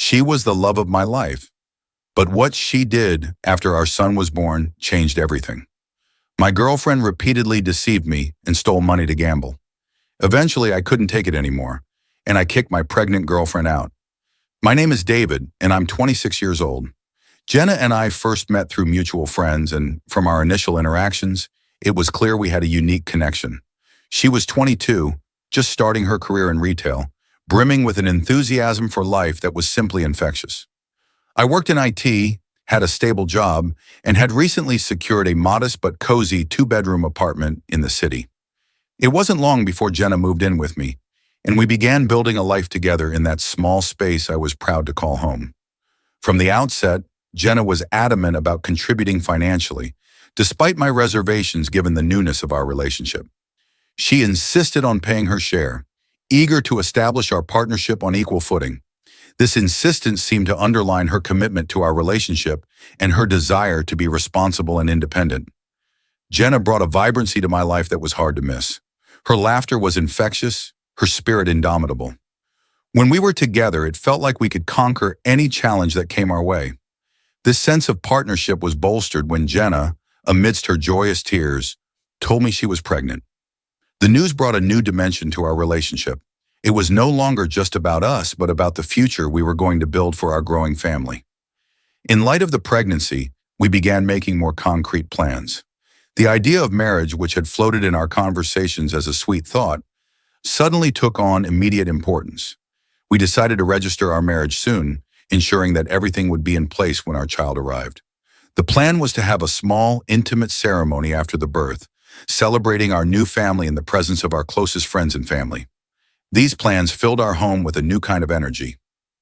She was the love of my life. But what she did after our son was born changed everything. My girlfriend repeatedly deceived me and stole money to gamble. Eventually, I couldn't take it anymore, and I kicked my pregnant girlfriend out. My name is David, and I'm 26 years old. Jenna and I first met through mutual friends, and from our initial interactions, it was clear we had a unique connection. She was 22, just starting her career in retail, brimming with an enthusiasm for life that was simply infectious. I worked in IT, had a stable job, and had recently secured a modest but cozy two-bedroom apartment in the city. It wasn't long before Jenna moved in with me, and we began building a life together in that small space I was proud to call home. From the outset, Jenna was adamant about contributing financially, despite my reservations given the newness of our relationship. She insisted on paying her share, eager to establish our partnership on equal footing. This insistence seemed to underline her commitment to our relationship and her desire to be responsible and independent. Jenna brought a vibrancy to my life that was hard to miss. Her laughter was infectious, her spirit indomitable. When we were together, it felt like we could conquer any challenge that came our way. This sense of partnership was bolstered when Jenna, amidst her joyous tears, told me she was pregnant. The news brought a new dimension to our relationship. It was no longer just about us, but about the future we were going to build for our growing family. In light of the pregnancy, we began making more concrete plans. The idea of marriage, which had floated in our conversations as a sweet thought, suddenly took on immediate importance. We decided to register our marriage soon, ensuring that everything would be in place when our child arrived. The plan was to have a small, intimate ceremony after the birth, celebrating our new family in the presence of our closest friends and family. These plans filled our home with a new kind of energy.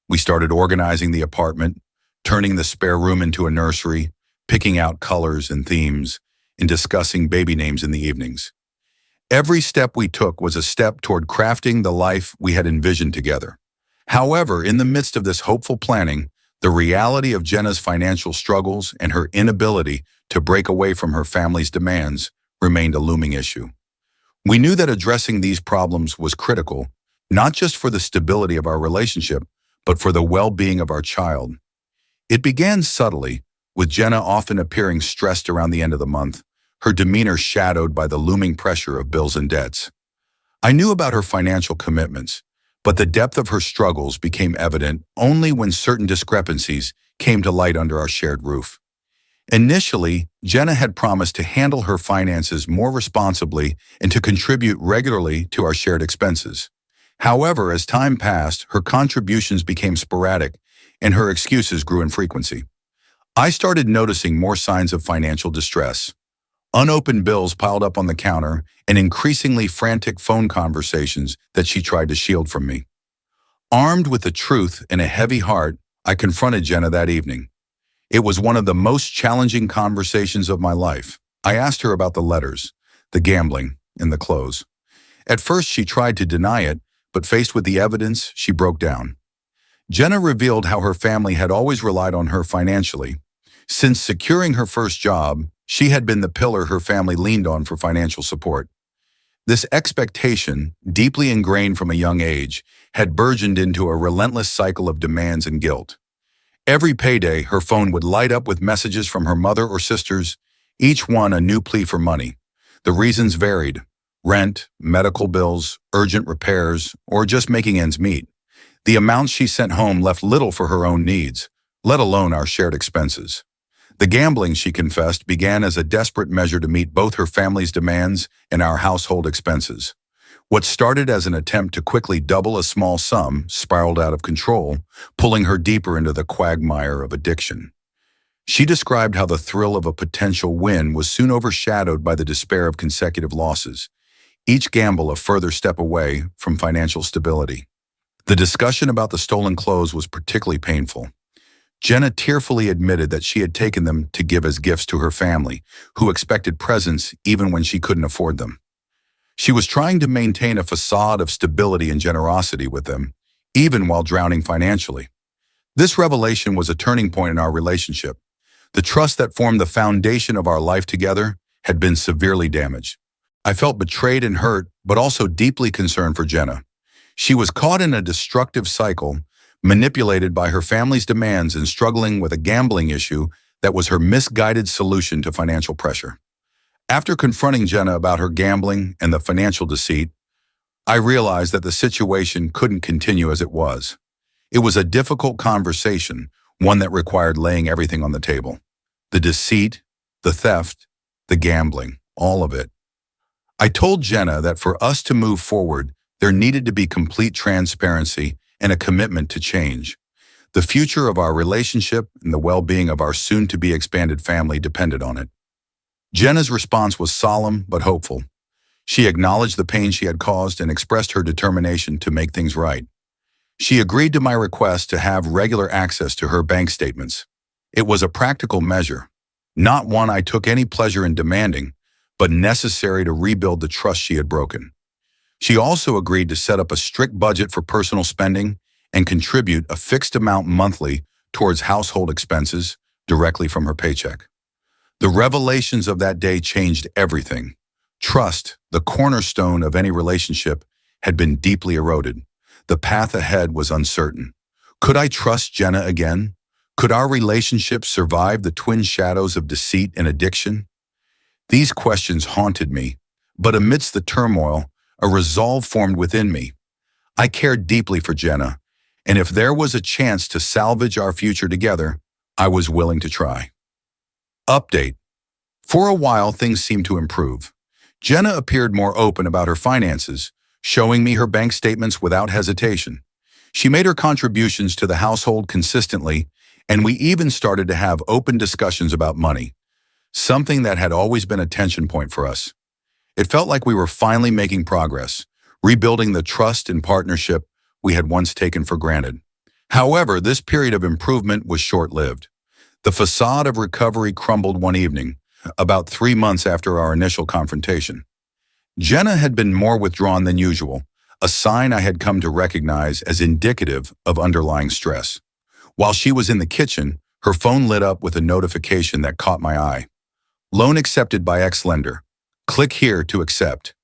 We started organizing the apartment, turning the spare room into a nursery, picking out colors and themes, and discussing baby names in the evenings. Every step we took was a step toward crafting the life we had envisioned together. However, in the midst of this hopeful planning, the reality of Jenna's financial struggles and her inability to break away from her family's demands remained a looming issue. We knew that addressing these problems was critical, not just for the stability of our relationship, but for the well-being of our child. It began subtly, with Jenna often appearing stressed around the end of the month, her demeanor shadowed by the looming pressure of bills and debts. I knew about her financial commitments, but the depth of her struggles became evident only when certain discrepancies came to light under our shared roof. Initially, Jenna had promised to handle her finances more responsibly and to contribute regularly to our shared expenses. However, as time passed, her contributions became sporadic and her excuses grew in frequency. I started noticing more signs of financial distress. Unopened bills piled up on the counter and increasingly frantic phone conversations that she tried to shield from me. Armed with the truth and a heavy heart, I confronted Jenna that evening. It was one of the most challenging conversations of my life. I asked her about the letters, the gambling, and the clothes. At first, she tried to deny it, but faced with the evidence, she broke down. Jenna revealed how her family had always relied on her financially. Since securing her first job, she had been the pillar her family leaned on for financial support. This expectation, deeply ingrained from a young age, had burgeoned into a relentless cycle of demands and guilt. Every payday, her phone would light up with messages from her mother or sisters, each one a new plea for money. The reasons varied: rent, medical bills, urgent repairs, or just making ends meet. The amounts she sent home left little for her own needs, let alone our shared expenses. The gambling, she confessed, began as a desperate measure to meet both her family's demands and our household expenses. What started as an attempt to quickly double a small sum spiraled out of control, pulling her deeper into the quagmire of addiction. She described how the thrill of a potential win was soon overshadowed by the despair of consecutive losses, each gamble a further step away from financial stability. The discussion about the stolen clothes was particularly painful. Jenna tearfully admitted that she had taken them to give as gifts to her family, who expected presents even when she couldn't afford them. She was trying to maintain a facade of stability and generosity with them, even while drowning financially. This revelation was a turning point in our relationship. The trust that formed the foundation of our life together had been severely damaged. I felt betrayed and hurt, but also deeply concerned for Jenna. She was caught in a destructive cycle, manipulated by her family's demands and struggling with a gambling issue that was her misguided solution to financial pressure. After confronting Jenna about her gambling and the financial deceit, I realized that the situation couldn't continue as it was. It was a difficult conversation, one that required laying everything on the table. The deceit, the theft, the gambling, all of it. I told Jenna that for us to move forward, there needed to be complete transparency and a commitment to change. The future of our relationship and the well-being of our soon-to-be expanded family depended on it. Jenna's response was solemn but hopeful. She acknowledged the pain she had caused and expressed her determination to make things right. She agreed to my request to have regular access to her bank statements. It was a practical measure, not one I took any pleasure in demanding, but necessary to rebuild the trust she had broken. She also agreed to set up a strict budget for personal spending and contribute a fixed amount monthly towards household expenses directly from her paycheck. The revelations of that day changed everything. Trust, the cornerstone of any relationship, had been deeply eroded. The path ahead was uncertain. Could I trust Jenna again? Could our relationship survive the twin shadows of deceit and addiction? These questions haunted me, but amidst the turmoil, a resolve formed within me. I cared deeply for Jenna, and if there was a chance to salvage our future together, I was willing to try. Update. For a while, things seemed to improve. Jenna appeared more open about her finances, showing me her bank statements without hesitation. She made her contributions to the household consistently, and we even started to have open discussions about money, something that had always been a tension point for us. It felt like we were finally making progress, rebuilding the trust and partnership we had once taken for granted. However, this period of improvement was short-lived. The facade of recovery crumbled one evening, about 3 months after our initial confrontation. Jenna had been more withdrawn than usual, a sign I had come to recognize as indicative of underlying stress. While she was in the kitchen, her phone lit up with a notification that caught my eye. Loan accepted by ex-lender. Click here to accept.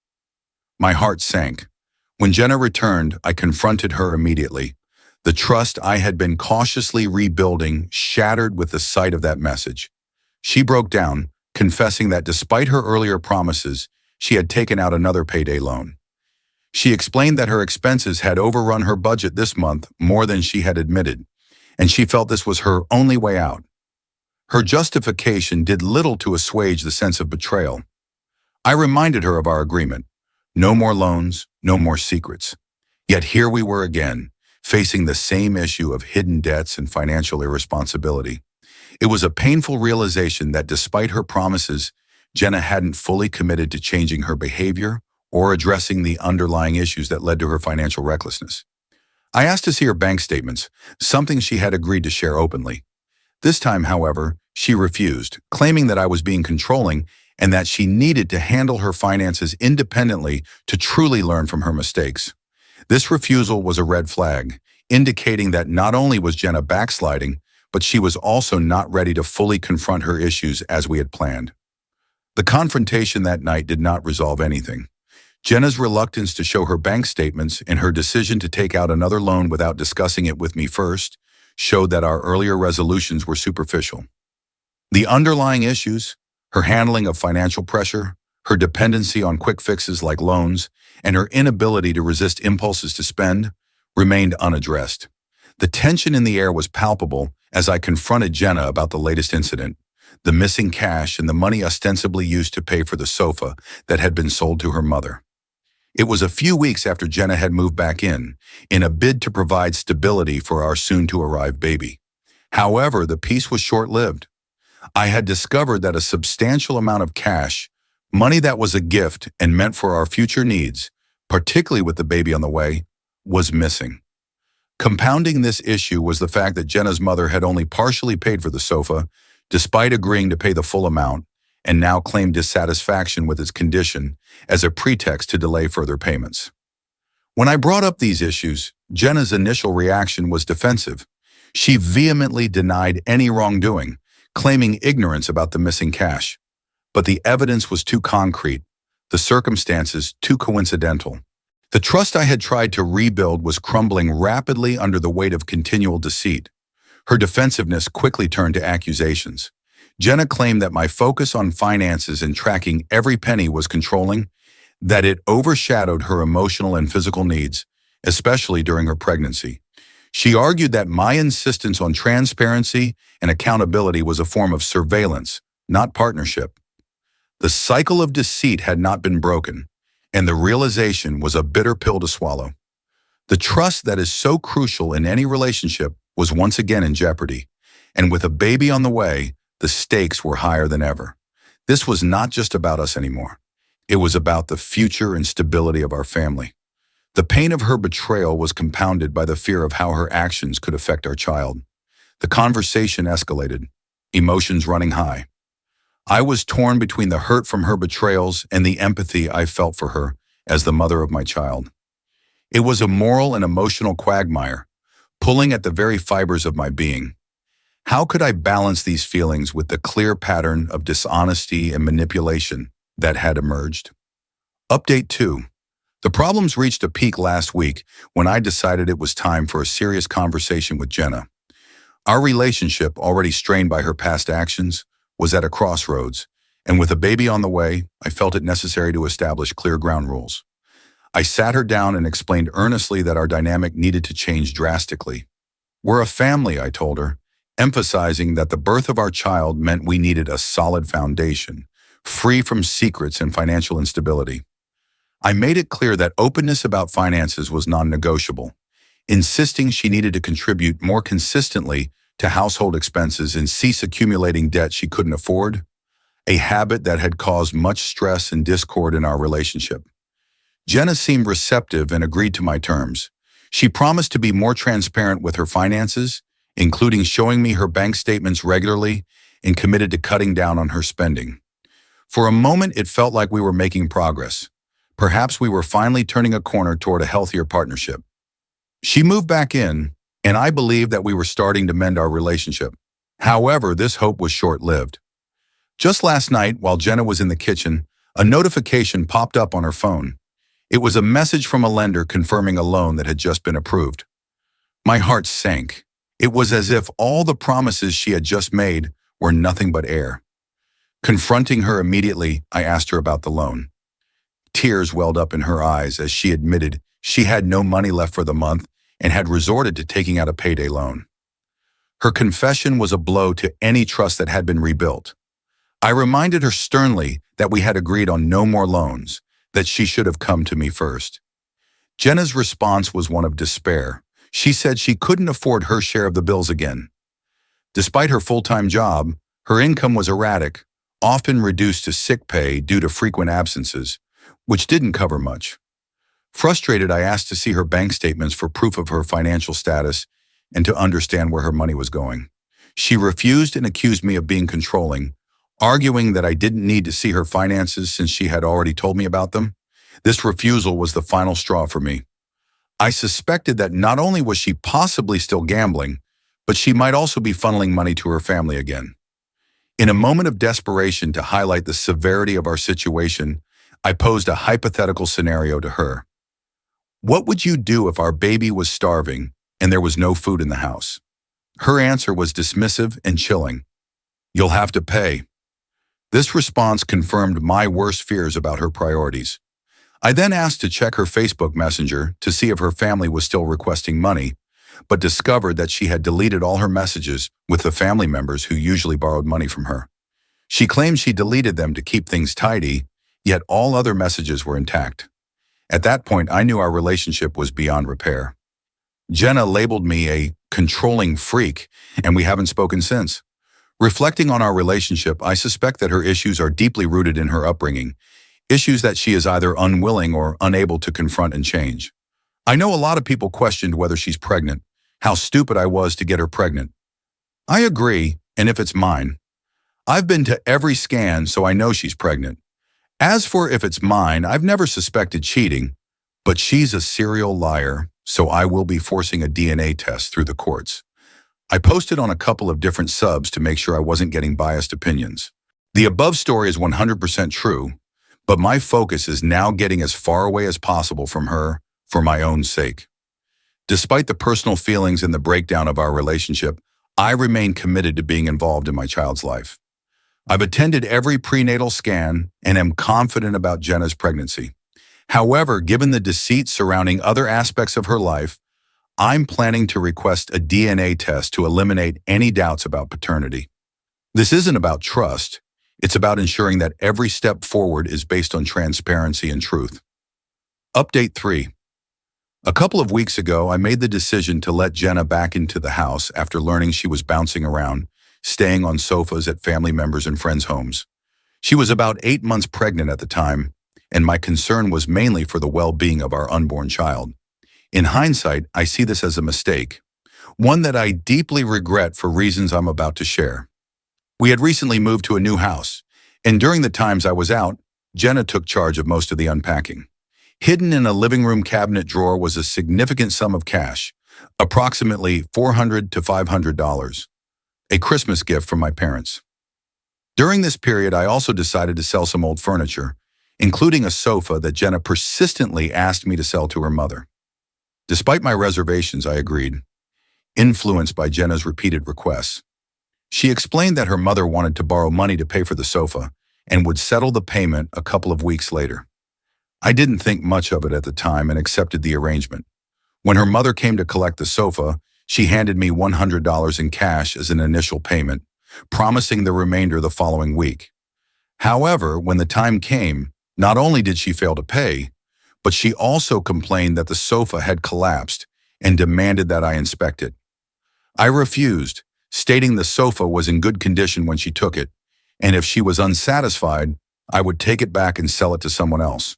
My heart sank. When Jenna returned, I confronted her immediately. The trust I had been cautiously rebuilding shattered with the sight of that message. She broke down, confessing that despite her earlier promises, she had taken out another payday loan. She explained that her expenses had overrun her budget this month more than she had admitted, and she felt this was her only way out. Her justification did little to assuage the sense of betrayal. I reminded her of our agreement. No more loans, no more secrets. Yet here we were again, facing the same issue of hidden debts and financial irresponsibility. It was a painful realization that despite her promises, Jenna hadn't fully committed to changing her behavior or addressing the underlying issues that led to her financial recklessness. I asked to see her bank statements, something she had agreed to share openly. This time, however, she refused, claiming that I was being controlling and that she needed to handle her finances independently to truly learn from her mistakes. This refusal was a red flag, indicating that not only was Jenna backsliding, but she was also not ready to fully confront her issues as we had planned. The confrontation that night did not resolve anything. Jenna's reluctance to show her bank statements and her decision to take out another loan without discussing it with me first showed that our earlier resolutions were superficial. The underlying issues, her handling of financial pressure, her dependency on quick fixes like loans, and her inability to resist impulses to spend, remained unaddressed. The tension in the air was palpable as I confronted Jenna about the latest incident, the missing cash and the money ostensibly used to pay for the sofa that had been sold to her mother. It was a few weeks after Jenna had moved back in a bid to provide stability for our soon-to-arrive baby. However, the peace was short-lived. I had discovered that a substantial amount of cash, money that was a gift and meant for our future needs, particularly with the baby on the way, was missing. Compounding this issue was the fact that Jenna's mother had only partially paid for the sofa, despite agreeing to pay the full amount, and now claimed dissatisfaction with its condition as a pretext to delay further payments. When I brought up these issues, Jenna's initial reaction was defensive. She vehemently denied any wrongdoing, claiming ignorance about the missing cash. But the evidence was too concrete, the circumstances too coincidental. The trust I had tried to rebuild was crumbling rapidly under the weight of continual deceit. Her defensiveness quickly turned to accusations. Jenna claimed that my focus on finances and tracking every penny was controlling, that it overshadowed her emotional and physical needs, especially during her pregnancy. She argued that my insistence on transparency and accountability was a form of surveillance, not partnership. The cycle of deceit had not been broken, and the realization was a bitter pill to swallow. The trust that is so crucial in any relationship was once again in jeopardy, and with a baby on the way, the stakes were higher than ever. This was not just about us anymore. It was about the future and stability of our family. The pain of her betrayal was compounded by the fear of how her actions could affect our child. The conversation escalated, emotions running high. I was torn between the hurt from her betrayals and the empathy I felt for her as the mother of my child. It was a moral and emotional quagmire, pulling at the very fibers of my being. How could I balance these feelings with the clear pattern of dishonesty and manipulation that had emerged? Update 2. The problems reached a peak last week when I decided it was time for a serious conversation with Jenna. Our relationship, already strained by her past actions, was at a crossroads, and with a baby on the way, I felt it necessary to establish clear ground rules. I sat her down and explained earnestly that our dynamic needed to change drastically. We're a family, I told her, emphasizing that the birth of our child meant we needed a solid foundation, free from secrets and financial instability. I made it clear that openness about finances was non-negotiable, insisting she needed to contribute more consistently to household expenses and cease accumulating debt she couldn't afford, a habit that had caused much stress and discord in our relationship. Jenna seemed receptive and agreed to my terms. She promised to be more transparent with her finances, including showing me her bank statements regularly, and committed to cutting down on her spending. For a moment, it felt like we were making progress. Perhaps we were finally turning a corner toward a healthier partnership. She moved back in, and I believed that we were starting to mend our relationship. However, this hope was short-lived. Just last night, while Jenna was in the kitchen, a notification popped up on her phone. It was a message from a lender confirming a loan that had just been approved. My heart sank. It was as if all the promises she had just made were nothing but air. Confronting her immediately, I asked her about the loan. Tears welled up in her eyes as she admitted she had no money left for the month and had resorted to taking out a payday loan. Her confession was a blow to any trust that had been rebuilt. I reminded her sternly that we had agreed on no more loans, that she should have come to me first. Jenna's response was one of despair. She said she couldn't afford her share of the bills again. Despite her full-time job, her income was erratic, often reduced to sick pay due to frequent absences, which didn't cover much. Frustrated, I asked to see her bank statements for proof of her financial status and to understand where her money was going. She refused and accused me of being controlling, arguing that I didn't need to see her finances since she had already told me about them. This refusal was the final straw for me. I suspected that not only was she possibly still gambling, but she might also be funneling money to her family again. In a moment of desperation to highlight the severity of our situation, I posed a hypothetical scenario to her. What would you do if our baby was starving and there was no food in the house? Her answer was dismissive and chilling. You'll have to pay. This response confirmed my worst fears about her priorities. I then asked to check her Facebook Messenger to see if her family was still requesting money, but discovered that she had deleted all her messages with the family members who usually borrowed money from her. She claimed she deleted them to keep things tidy, yet all other messages were intact. At that point, I knew our relationship was beyond repair. Jenna labeled me a controlling freak, and we haven't spoken since. Reflecting on our relationship, I suspect that her issues are deeply rooted in her upbringing, issues that she is either unwilling or unable to confront and change. I know a lot of people questioned whether she's pregnant, how stupid I was to get her pregnant. I agree, and if it's mine. I've been to every scan, so I know she's pregnant. As for if it's mine, I've never suspected cheating, but she's a serial liar, so I will be forcing a DNA test through the courts. I posted on a couple of different subs to make sure I wasn't getting biased opinions. The above story is 100% true, but my focus is now getting as far away as possible from her for my own sake. Despite the personal feelings and the breakdown of our relationship, I remain committed to being involved in my child's life. I've attended every prenatal scan and am confident about Jenna's pregnancy. However, given the deceit surrounding other aspects of her life, I'm planning to request a DNA test to eliminate any doubts about paternity. This isn't about trust. It's about ensuring that every step forward is based on transparency and truth. Update 3. A couple of weeks ago, I made the decision to let Jenna back into the house after learning she was bouncing around, staying on sofas at family members' and friends' homes. She was about 8 months pregnant at the time, and my concern was mainly for the well-being of our unborn child. In hindsight, I see this as a mistake, one that I deeply regret for reasons I'm about to share. We had recently moved to a new house, and during the times I was out, Jenna took charge of most of the unpacking. Hidden in a living room cabinet drawer was a significant sum of cash, approximately $400 to $500, a Christmas gift from my parents. During this period, I also decided to sell some old furniture, including a sofa that Jenna persistently asked me to sell to her mother. Despite my reservations, I agreed, influenced by Jenna's repeated requests. She explained that her mother wanted to borrow money to pay for the sofa and would settle the payment a couple of weeks later. I didn't think much of it at the time and accepted the arrangement. When her mother came to collect the sofa, she handed me $100 in cash as an initial payment, promising the remainder the following week. However, when the time came, not only did she fail to pay, but she also complained that the sofa had collapsed and demanded that I inspect it. I refused, stating the sofa was in good condition when she took it, and if she was unsatisfied, I would take it back and sell it to someone else.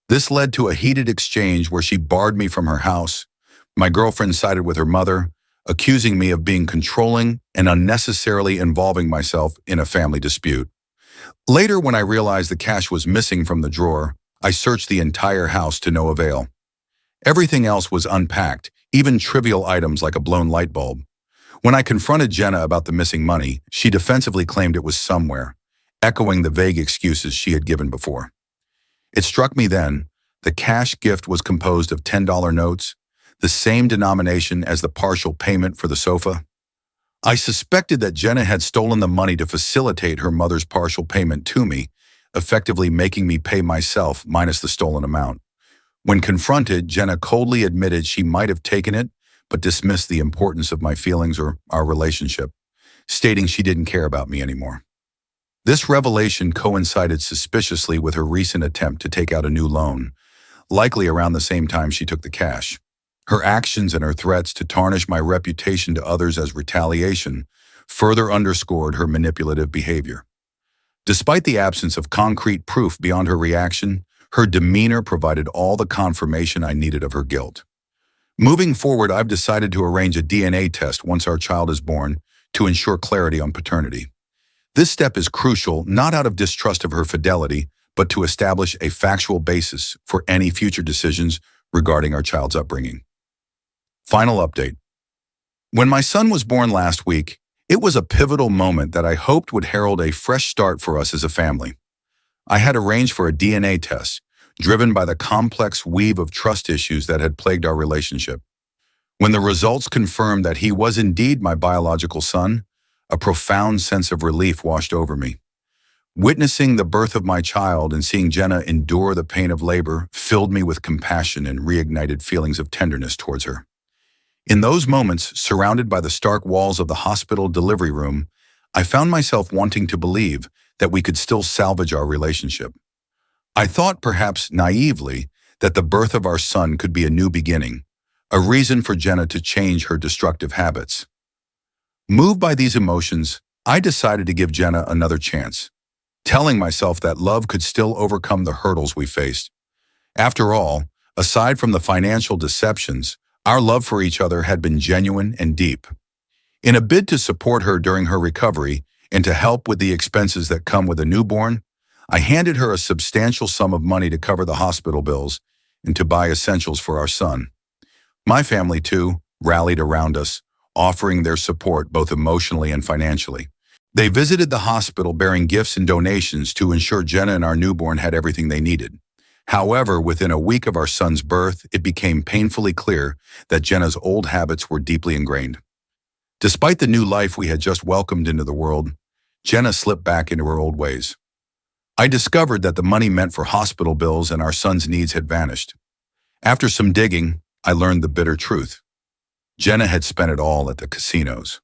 This led to a heated exchange where she barred me from her house. My girlfriend sided with her mother, accusing me of being controlling and unnecessarily involving myself in a family dispute. Later, when I realized the cash was missing from the drawer, I searched the entire house to no avail. Everything else was unpacked, even trivial items like a blown light bulb. When I confronted Jenna about the missing money, she defensively claimed it was somewhere, echoing the vague excuses she had given before. It struck me then, the cash gift was composed of $10 notes, the same denomination as the partial payment for the sofa. I suspected that Jenna had stolen the money to facilitate her mother's partial payment to me, effectively making me pay myself minus the stolen amount. When confronted, Jenna coldly admitted she might have taken it, but dismissed the importance of my feelings or our relationship, stating she didn't care about me anymore. This revelation coincided suspiciously with her recent attempt to take out a new loan, likely around the same time she took the cash. Her actions and her threats to tarnish my reputation to others as retaliation further underscored her manipulative behavior. Despite the absence of concrete proof beyond her reaction, her demeanor provided all the confirmation I needed of her guilt. Moving forward, I've decided to arrange a DNA test once our child is born to ensure clarity on paternity. This step is crucial not out of distrust of her fidelity, but to establish a factual basis for any future decisions regarding our child's upbringing. Final update. When my son was born last week, it was a pivotal moment that I hoped would herald a fresh start for us as a family. I had arranged for a DNA test, driven by the complex weave of trust issues that had plagued our relationship. When the results confirmed that he was indeed my biological son, a profound sense of relief washed over me. Witnessing the birth of my child and seeing Jenna endure the pain of labor filled me with compassion and reignited feelings of tenderness towards her. In those moments, surrounded by the stark walls of the hospital delivery room, I found myself wanting to believe that we could still salvage our relationship. I thought, perhaps naively, that the birth of our son could be a new beginning, a reason for Jenna to change her destructive habits. Moved by these emotions, I decided to give Jenna another chance, telling myself that love could still overcome the hurdles we faced. After all, aside from the financial deceptions, our love for each other had been genuine and deep. In a bid to support her during her recovery and to help with the expenses that come with a newborn, I handed her a substantial sum of money to cover the hospital bills and to buy essentials for our son. My family, too, rallied around us, offering their support both emotionally and financially. They visited the hospital bearing gifts and donations to ensure Jenna and our newborn had everything they needed. However, within a week of our son's birth, it became painfully clear that Jenna's old habits were deeply ingrained. Despite the new life we had just welcomed into the world, Jenna slipped back into her old ways. I discovered that the money meant for hospital bills and our son's needs had vanished. After some digging, I learned the bitter truth. Jenna had spent it all at the casinos.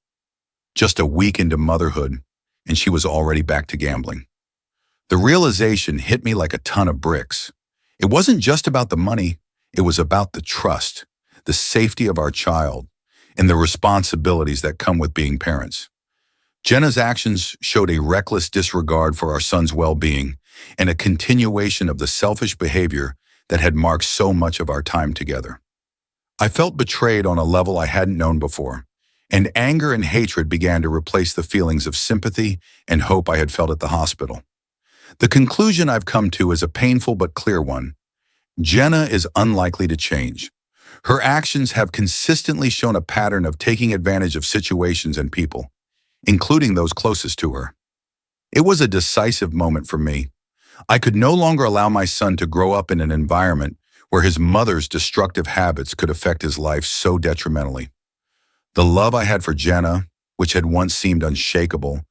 Just a week into motherhood, and she was already back to gambling. The realization hit me like a ton of bricks. It wasn't just about the money, it was about the trust, the safety of our child, and the responsibilities that come with being parents. Jenna's actions showed a reckless disregard for our son's well-being and a continuation of the selfish behavior that had marked so much of our time together. I felt betrayed on a level I hadn't known before, and anger and hatred began to replace the feelings of sympathy and hope I had felt at the hospital. The conclusion I've come to is a painful but clear one. Jenna is unlikely to change. Her actions have consistently shown a pattern of taking advantage of situations and people, including those closest to her. It was a decisive moment for me. I could no longer allow my son to grow up in an environment where his mother's destructive habits could affect his life so detrimentally. The love I had for Jenna, which had once seemed unshakable,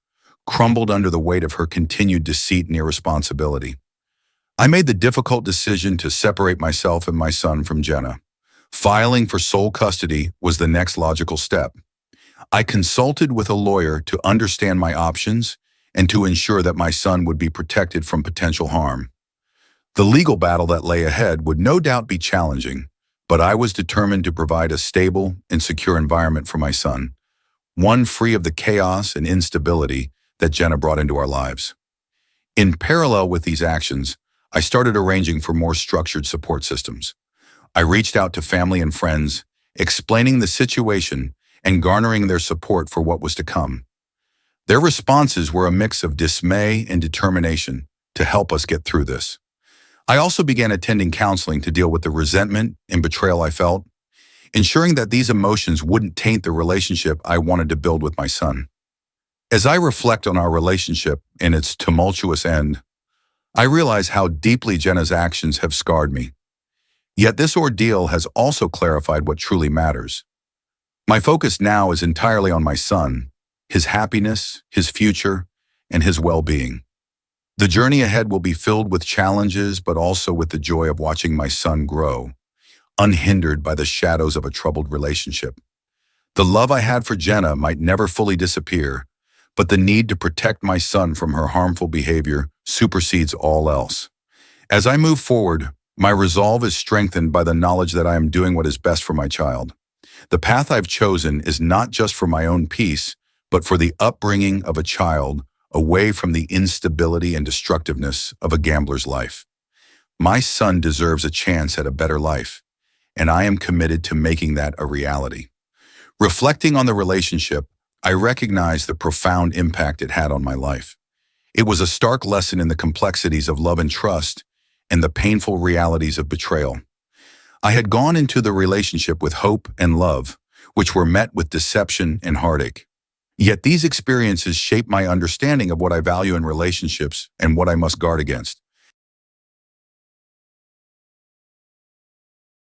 crumbled under the weight of her continued deceit and irresponsibility. I made the difficult decision to separate myself and my son from Jenna. Filing for sole custody was the next logical step. I consulted with a lawyer to understand my options and to ensure that my son would be protected from potential harm. The legal battle that lay ahead would no doubt be challenging, but I was determined to provide a stable and secure environment for my son, one free of the chaos and instability that Jenna brought into our lives. In parallel with these actions, I started arranging for more structured support systems. I reached out to family and friends, explaining the situation and garnering their support for what was to come. Their responses were a mix of dismay and determination to help us get through this. I also began attending counseling to deal with the resentment and betrayal I felt, ensuring that these emotions wouldn't taint the relationship I wanted to build with my son. As I reflect on our relationship and its tumultuous end, I realize how deeply Jenna's actions have scarred me. Yet this ordeal has also clarified what truly matters. My focus now is entirely on my son, his happiness, his future, and his well-being. The journey ahead will be filled with challenges, but also with the joy of watching my son grow, unhindered by the shadows of a troubled relationship. The love I had for Jenna might never fully disappear, but the need to protect my son from her harmful behavior supersedes all else. As I move forward, my resolve is strengthened by the knowledge that I am doing what is best for my child. The path I've chosen is not just for my own peace, but for the upbringing of a child away from the instability and destructiveness of a gambler's life. My son deserves a chance at a better life, and I am committed to making that a reality. Reflecting on the relationship, I recognize the profound impact it had on my life. It was a stark lesson in the complexities of love and trust and the painful realities of betrayal. I had gone into the relationship with hope and love, which were met with deception and heartache. Yet these experiences shaped my understanding of what I value in relationships and what I must guard against.